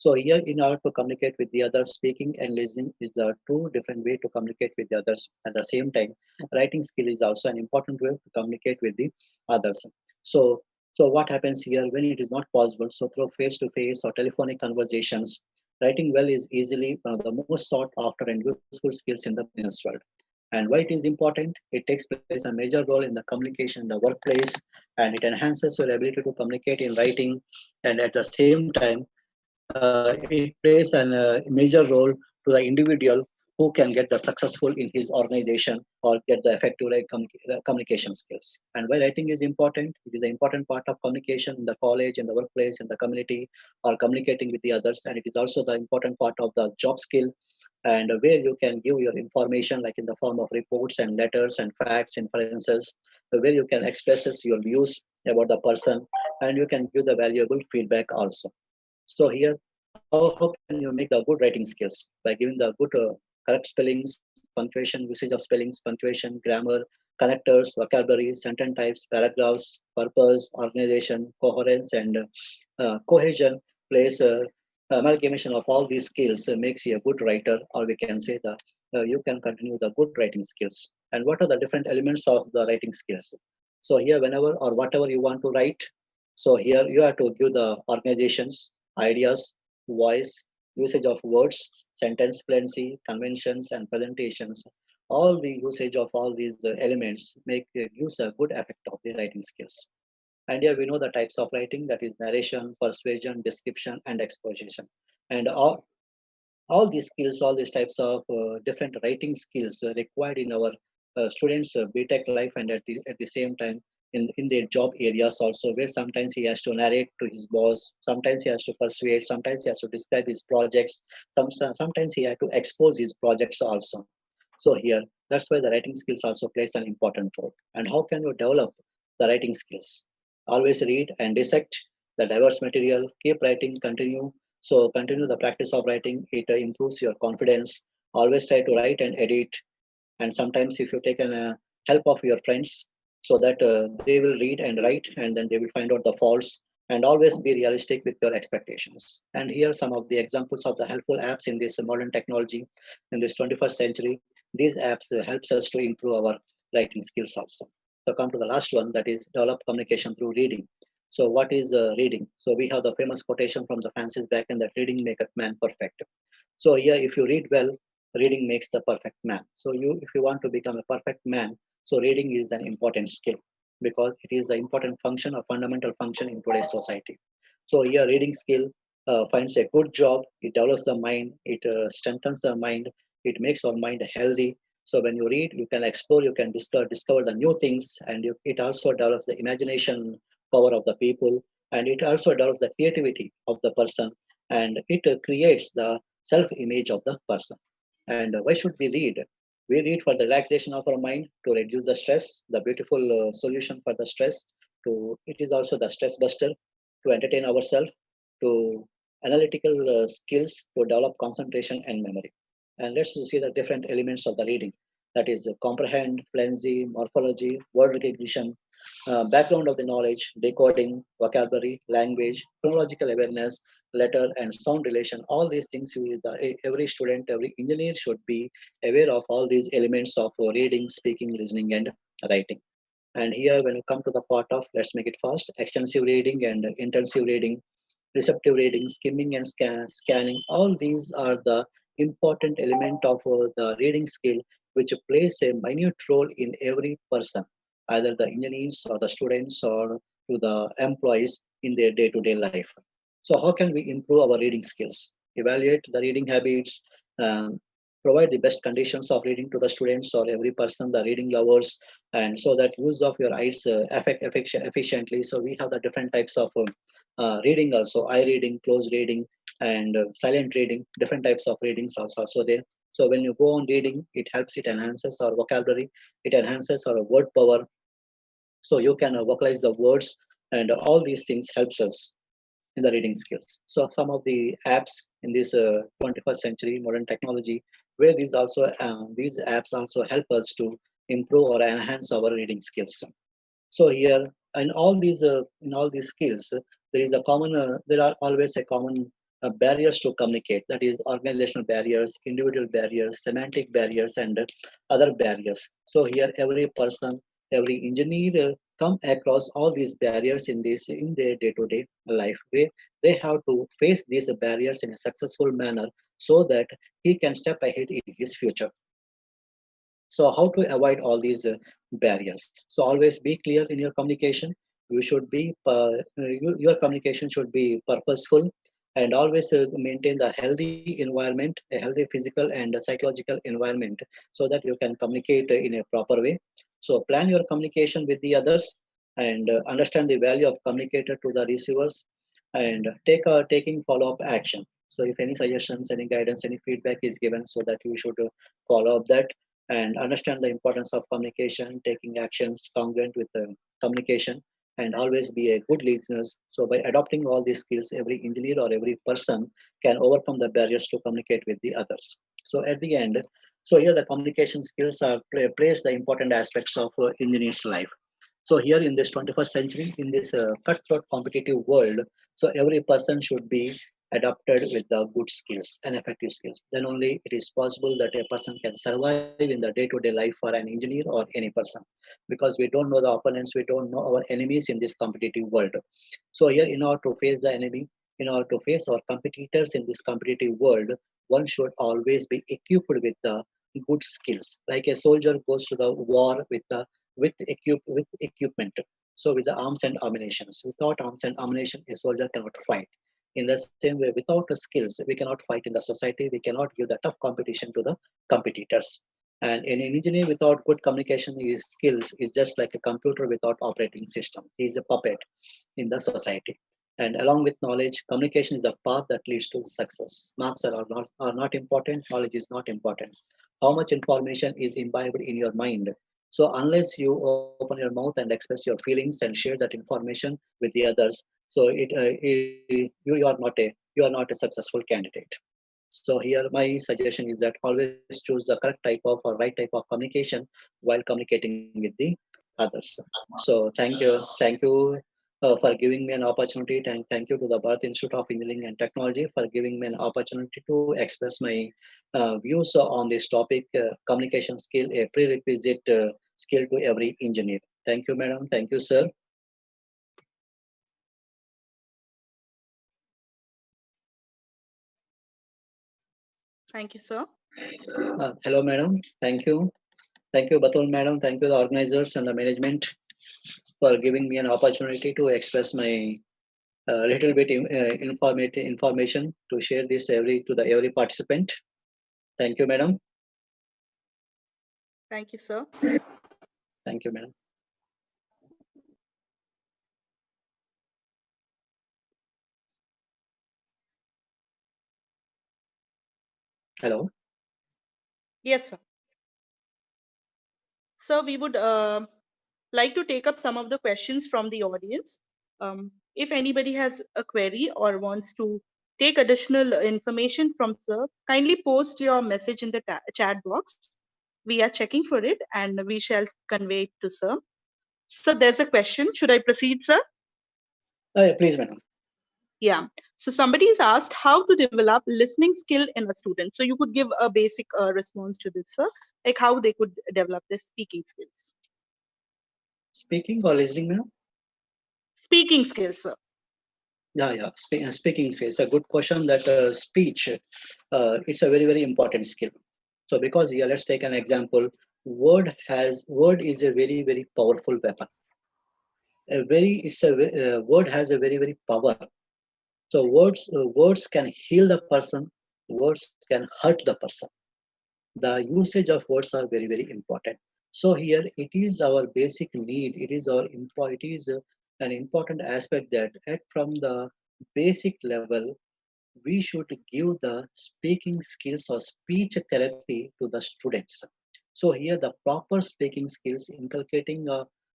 So here, in order to communicate with the others, speaking and listening is a two different way to communicate with the others. At the same time, writing skill is also an important way to communicate with the others. So, so what happens here when it is not possible? So through face-to-face or telephonic conversations, writing well is easily one of the most sought after and useful skills in the business world. And why it is important? It takes place a major role in the communication in the workplace, and it enhances your ability to communicate in writing. And at the same time, it plays a major role to the individual who can get the successful in his organization or get the effective communication skills. And why writing is important, it is an important part of communication in the college, in the workplace, in the community, or communicating with the others. And it is also the important part of the job skill, and where you can give your information like in the form of reports and letters and facts, inferences, where you can express your views about the person, and you can give the valuable feedback also. So here, how can you make the good writing skills? By giving the good correct spellings, punctuation, usage of spellings, punctuation, grammar, connectors, vocabulary, sentence types, paragraphs, purpose, organization, coherence, and cohesion plays amalgamation of all these skills makes you a good writer, or we can say that you can continue the good writing skills. And what are the different elements of the writing skills? So here, whenever or whatever you want to write, so here you have to give the organizations, ideas, voice, usage of words, sentence fluency, conventions, and presentations. All the usage of all these elements gives a good effect of the writing skills. And here we know the types of writing, that is narration, persuasion, description, and exposition. And all these skills, all these types of different writing skills required in our students' BTech life, and at the same time in their job areas also, where sometimes he has to narrate to his boss, sometimes he has to persuade, sometimes he has to describe his projects, sometimes he has to expose his projects also. So here, that's why the writing skills also plays an important role. And how can you develop the writing skills? Always read and dissect the diverse material, keep writing, continue. So continue the practice of writing, it improves your confidence. Always try to write and edit. And sometimes if you take help of your friends, so that they will read and write, and then they will find out the faults, and always be realistic with your expectations. And here are some of the examples of the helpful apps in this modern technology, in this 21st century. These apps helps us to improve our writing skills also. So come to the last one, that is develop communication through reading. So what is reading? So we have the famous quotation from the Francis Bacon that reading maketh man perfect. So here, if you read well, reading makes the perfect man. So if you want to become a perfect man, so reading is an important skill, because it is an important function, a fundamental function in today's society. So here, reading skill finds a good job. It develops the mind. It strengthens the mind. It makes our mind healthy. So when you read, you can explore, you can discover the new things, and it also develops the imagination power of the people, and it also develops the creativity of the person, and it creates the self-image of the person. And why should we read? We read for the relaxation of our mind, to reduce the stress, the beautiful solution for the stress. It is also the stress buster, to entertain ourselves, to analytical skills, to develop concentration and memory. And let's see the different elements of the reading. That is comprehend, fluency, morphology, word recognition, background of the knowledge, decoding, vocabulary, language, chronological awareness, letter and sound relation. All these things, every student, every engineer should be aware of all these elements of reading, speaking, listening, and writing. And here, when you come to the part of, let's make it fast, extensive reading and intensive reading, receptive reading, skimming and scanning, all these are the important element of the reading skill, which plays a minute role in every person, either the engineers or the students or to the employees in their day-to-day life. So how can we improve our reading skills? Evaluate the reading habits, um, provide the best conditions of reading to the students or every person, the reading lovers, and so that use of your eyes efficiently. So we have the different types of reading also, eye reading, close reading, and silent reading, different types of readings also there. So when you go on reading, it helps, it enhances our vocabulary, it enhances our word power. So you can vocalize the words, and all these things helps us in the reading skills. So some of the apps in this 21st century modern technology, where these apps also help us to improve or enhance our reading skills. So here, in all these skills, there are always a common barriers to communicate. That is organizational barriers, individual barriers, semantic barriers, and other barriers. So here, every person, every engineer come across all these barriers in their day-to-day life, where they have to face these barriers in a successful manner, so that he can step ahead in his future. So how to avoid all these barriers? So always be clear in your communication. You should be your communication should be purposeful, and always maintain the healthy environment, a healthy physical and psychological environment, so that you can communicate in a proper way. So plan your communication with the others, and understand the value of communicator to the receivers, and taking follow-up action. So if any suggestions, any guidance, any feedback is given, so that you should follow up that, and understand the importance of communication, taking actions congruent with the communication, and always be a good listener. So by adopting all these skills, every engineer or every person can overcome the barriers to communicate with the others. So at the end, so here the communication skills are plays the important aspects of engineer's life. So here in this 21st century, in this cutthroat competitive world, so every person should be adapted with the good skills and effective skills. Then only it is possible that a person can survive in the day-to-day life for an engineer or any person, because we don't know the opponents, we don't know our enemies in this competitive world. So here, in order to face the enemy, in order to face our competitors in this competitive world, one should always be equipped with the good skills. Like a soldier goes to the war with equipment. So with the arms and ammunition. Without arms and ammunition, a soldier cannot fight. In the same way, without the skills, we cannot fight in the society. We cannot give the tough competition to the competitors. And an engineer without good communication skills is just like a computer without operating system. He is a puppet in the society. And along with knowledge, communication is the path that leads to success. Marks are not important, knowledge is not important. How much information is imbibed in your mind? So unless you open your mouth and express your feelings and share that information with the others, so you are not a successful candidate. So here my suggestion is that always choose the correct type of or right type of communication while communicating with the others. So thank you for giving me an opportunity, and thank you to the Bharat Institute of Engineering and Technology for giving me an opportunity to express my views on this topic. Communication skill, a prerequisite skill to every engineer. Thank you, madam. Thank you, sir. Thank you, sir. Hello, madam. Thank you. Thank you, Batul, madam. Thank you, the organizers and the management, for giving me an opportunity to express my little bit informative information to share this every participant. Thank you, madam. Thank you, sir. Thank you, madam. Hello. Yes, sir. So we would like to take up some of the questions from the audience. If anybody has a query or wants to take additional information from sir, kindly post your message in the chat box. We are checking for it and we shall convey it to sir. So there's a question. Should I proceed, sir? Yeah, please, madam. Yeah. So somebody's asked how to develop listening skill in a student. So you could give a basic response to this, sir, like how they could develop their speaking skills. Speaking or listening, madam? Speaking skills, sir. Yeah. Speaking is a good question. That speech, it's a very important skill. So because let's take an example. Word is a very powerful weapon. Word has a very power. So words can heal the person. Words can hurt the person. The usage of words are very important. So here it is our basic need. It is an important aspect that from the basic level we should give the speaking skills or speech therapy to the students. So here the proper speaking skills, inculcating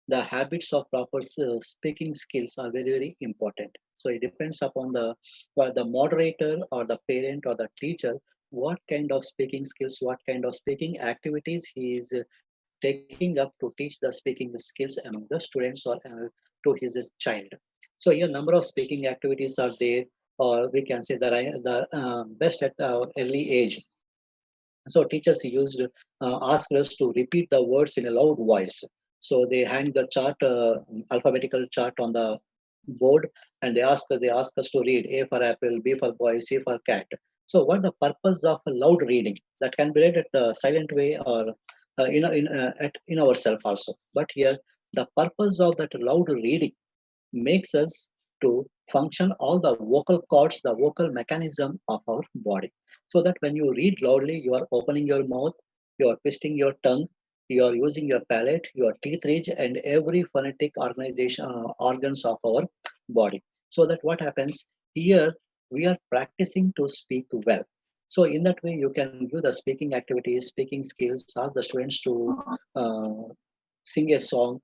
the habits of proper speaking skills are very important. So it depends upon the moderator or the parent or the teacher, what kind of speaking skills, what kind of speaking activities he is taking up to teach the speaking skills among the students or to his child. So here number of speaking activities are there, or we can say that the best at our early age. So teachers used asked us to repeat the words in a loud voice. So they hang the chart, alphabetical chart on the board, and they ask us to read A for apple, B for boy, C for cat. So what's the purpose of a loud reading? That can be read at the silent way or in ourselves also. But here the purpose of that loud reading makes us to function all the vocal cords, the vocal mechanism of our body. So that when you read loudly, you are opening your mouth, you are twisting your tongue, you are using your palate, your teeth ridge, and every phonetic organization organs of our body. So that what happens here, we are practicing to speak well. So in that way, you can do the speaking activities, speaking skills, ask the students to uh, sing a song,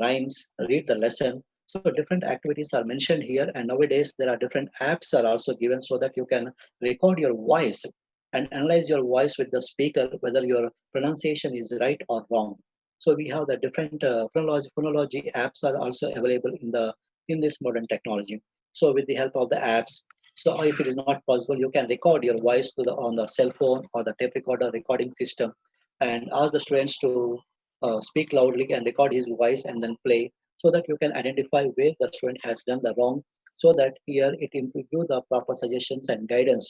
rhymes, read the lesson. So different activities are mentioned here, and nowadays there are different apps are also given so that you can record your voice and analyze your voice with the speaker whether your pronunciation is right or wrong. So we have the different phonology apps are also available in this modern technology. So with the help of the apps, so if it is not possible, you can record your voice on the cell phone or the tape recorder recording system, and ask the students to speak loudly and record his voice and then play, so that you can identify where the student has done the wrong, so that here it will give you the proper suggestions and guidance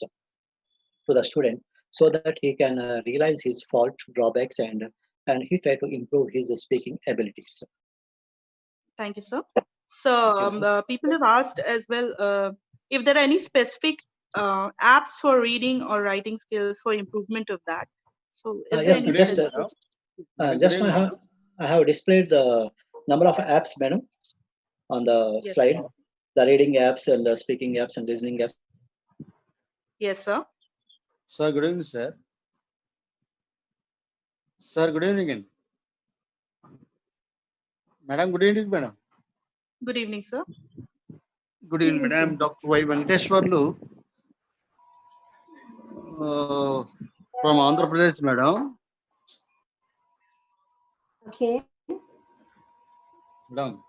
to the student, so that he can realize his fault drawbacks, and he try to improve his speaking abilities. Thank you, sir. So Thank you. people have asked as well if there are any specific apps for reading or writing skills for improvement of that. So is there Yes, any just specific? just now I have displayed the number of apps, madam, on the Yes. slide, the reading apps and the speaking apps and listening apps. Yes, sir. Sir, good evening, sir. Sir, good evening. Madam, good evening, madam. Good evening, sir. Good evening, Good evening, madam. sir. Dr. Y. Venkateshwarlu from Andhra Pradesh, madam. Okay. Madam.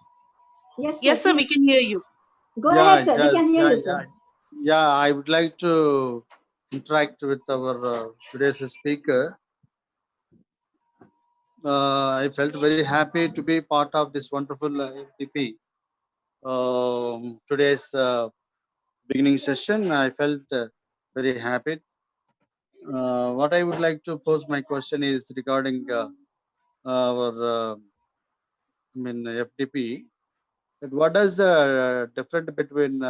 Yes, sir. Yes, sir, we Please. can hear you. Go ahead, sir. We can hear you, yeah, sir. yeah. I would like to interact with our today's speaker. I felt very happy to be part of this wonderful FDP. Today's beginning session, I felt very happy. What I would like to pose my question is regarding our FDP. That what is the difference between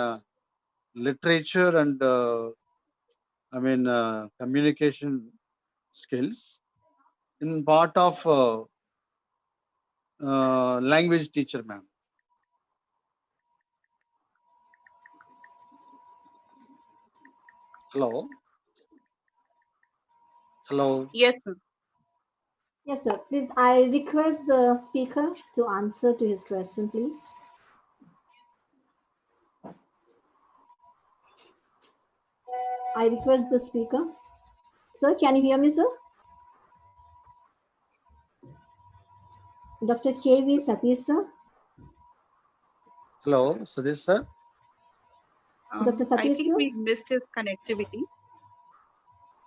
literature and communication skills in part of language teacher, ma'am? Hello. Hello. Yes, sir. Yes, sir. Please, I request the speaker to answer to his question, please. I request the speaker. Sir, can you hear me, sir? Dr. K.V. Satish, sir. Hello, Sadish sir. Dr. I Satish, think sir. we missed his connectivity.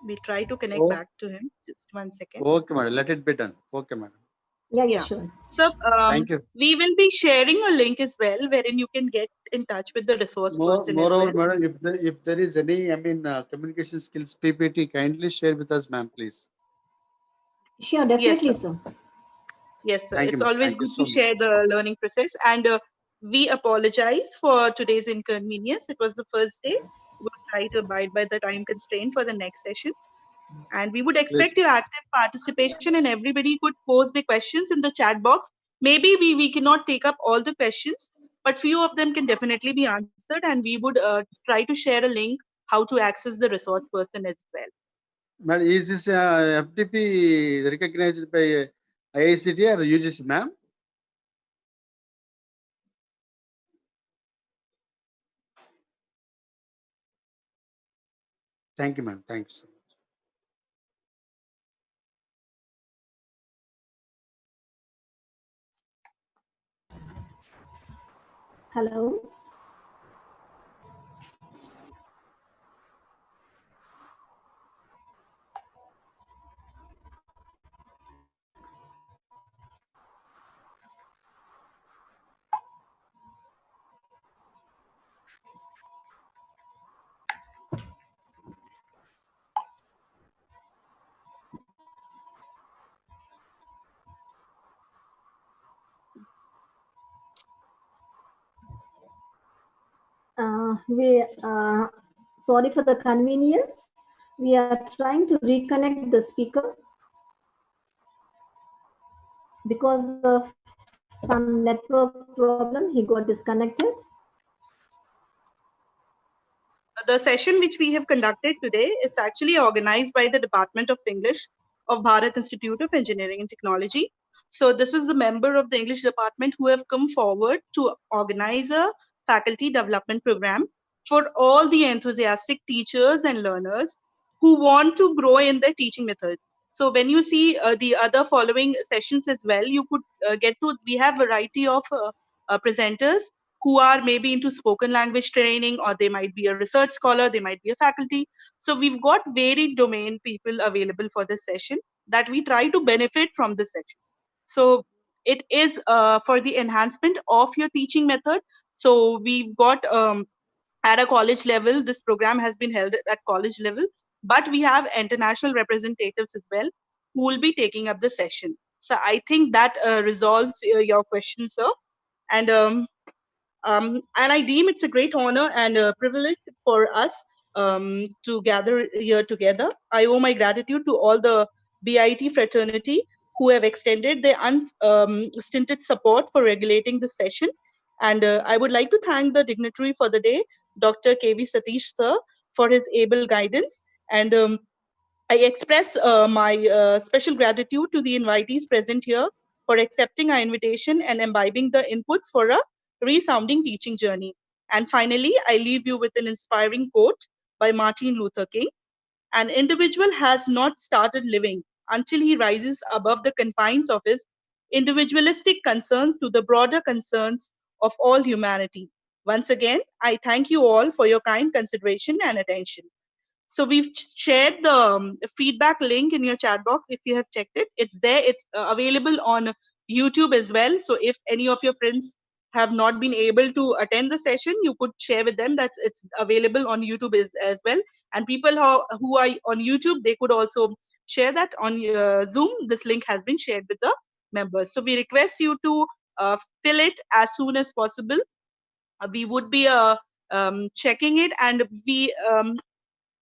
We'll try to connect Oh, back to him. Just 1 second. okay, madam. Let it be done. Okay, madam. Yeah, Yeah. sure. So Thank you. we will be sharing a link as well, wherein you can get in touch with the resource person as Moreover, well. madam, if there is any, communication skills PPT, kindly share with us, ma'am, please. Sure, Yes, definitely, sir. sir. Yes, sir. Thank you, It's ma'am. always Thank you good so to much. share the learning process. And we apologize for today's inconvenience. It was the first day. We'll try to abide by the time constraint for the next session. And we would Please. expect your active participation, and everybody could pose their questions in the chat box. Maybe we cannot take up all the questions, but few of them can definitely be answered, and we would try to share a link how to access the resource person as well. Madam, is this FDP recognized by IICT or UGC, ma'am? Thank you, ma'am. Thank you so much. Hello. Sorry for the convenience. We are trying to reconnect the speaker because of some network problem. He got disconnected. The session which we have conducted today is actually organized by the Department of English of Bharat Institute of Engineering and Technology. So this is the member of the English department who have come forward to organize a faculty development program for all the enthusiastic teachers and learners who want to grow in their teaching method. So when you see the other following sessions as well, you could we have variety of presenters who are maybe into spoken language training, or they might be a research scholar, they might be a faculty. So we've got varied domain people available for this session that we try to benefit from this session. So it is for the enhancement of your teaching method. So we've got at a college level, this program has been held at college level, but we have international representatives as well who will be taking up the session. So I think that resolves your question, sir. And I deem it's a great honor and a privilege for us to gather here together. I owe my gratitude to all the BIT fraternity who have extended their unstinted support for regulating the session. And I would like to thank the dignitary for the day, Dr. K.V. Satish sir, for his able guidance. And I express my special gratitude to the invitees present here for accepting our invitation and imbibing the inputs for a resounding teaching journey. And finally, I leave you with an inspiring quote by Martin Luther King. An individual has not started living until he rises above the confines of his individualistic concerns to the broader concerns of all humanity. Once again, I thank you all for your kind consideration and attention. So we've shared the feedback link in your chat box. If you have checked it, it's there. It's available on YouTube as well. So if any of your friends have not been able to attend the session, you could share with them that it's available on YouTube as well. And people who are on YouTube, they could also share that on Zoom. This link has been shared with the members. So we request you to fill it as soon as possible. We would be checking it, and we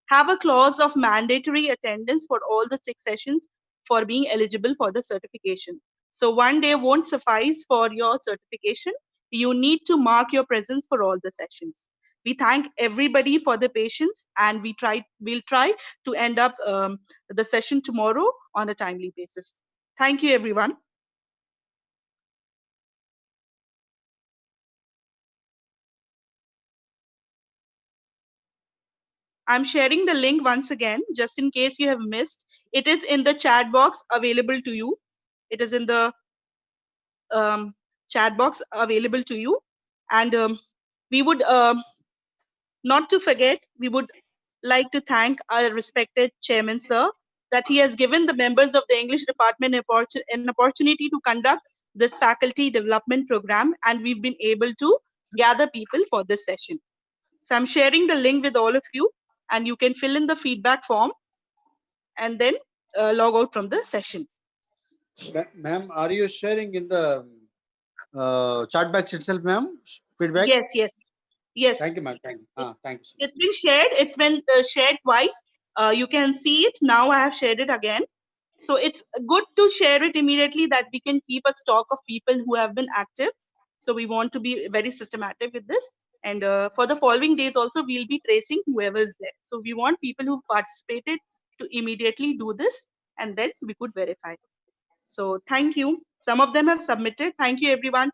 have a clause of mandatory attendance for all the 6 sessions for being eligible for the certification. So one day won't suffice for your certification. You need to mark your presence for all the sessions. We thank everybody for the patience, and we'll try to end up the session tomorrow on a timely basis. Thank you, everyone. I'm sharing the link once again, just in case you have missed. It is in the chat box available to you. It is in the chat box available to you. And we would, not to forget, we would like to thank our respected chairman, sir, that he has given the members of the English department an opportunity to conduct this faculty development program, and we've been able to gather people for this session. So I'm sharing the link with all of you, and you can fill in the feedback form and then log out from the session. Ma'am, are you sharing in the chat box itself, ma'am? Feedback? Yes, yes, yes. Thank you, ma'am. Thank you. Thank you. It's been shared. It's been shared twice. You can see it. Now I have shared it again. So it's good to share it immediately, that we can keep a stock of people who have been active. So we want to be very systematic with this. And for the following days also, we'll be tracing whoever is there. So we want people who've participated to immediately do this, and then we could verify. So thank you. Some of them have submitted. Thank you, everyone.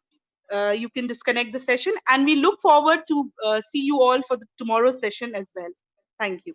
You can disconnect the session, and we look forward to see you all for the tomorrow's session as well. Thank you.